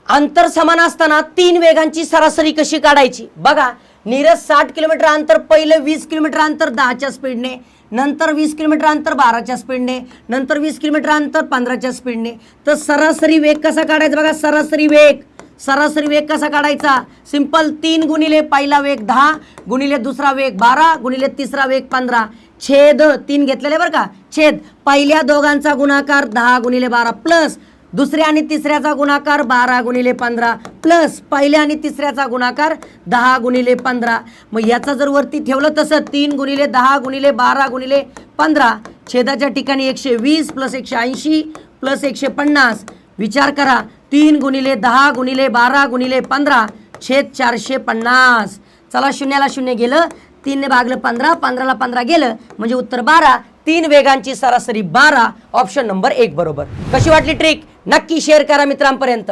अंतर समान असताना 3 वेगांची सरासरी कशी काढायची बघा। नीरज 60 किलोमीटर अंतर पहिलं 20 किलोमीटर अंतर 10च्या स्पीडने, नंतर 20 किलोमीटर अंतर 12च्या स्पीडने, नंतर 20 किलोमीटर अंतर 15च्या स्पीडने। तर सरासरी वेग कसा काढायचा बघा। सरासरी वेग कसा काढायचा? सिंपल 3 गुणिले पहिला वेग 10 गुणिले दुसरा वेग 12 गुणिले तिसरा वेग 15 छेद 3 घेतलेले बरं का। छेद पहिल्या दोघांचा गुणाकार 10 गुणिले 12 प्लस दुसऱ्या आणि तिसऱ्याचा गुणाकार 12 गुणिले 15 प्लस पहिल्या आणि तिसऱ्याचा गुणाकार 10 गुणिले 15। मग याचा जर वरती ठेवलं तसं 3 गुणिले 10 गुणिले 12 गुणिले 15 छेदाच्या ठिकाणी 120 प्लस 180 प्लस 150। विचार करा 3 गुणिले 10 गुणिले 12 गुणिले 15 छेद 450। चला शून्याला शून्य गेलं, 3 ने भागलं 15, 15ला 15 गेलं म्हणजे उत्तर 12। 3 वेगांची सरासरी 12 ऑप्शन नंबर 1 बरोबर। कशी वाटली ट्रिक? नक्की शेअर करा मित्रांपर्यंत।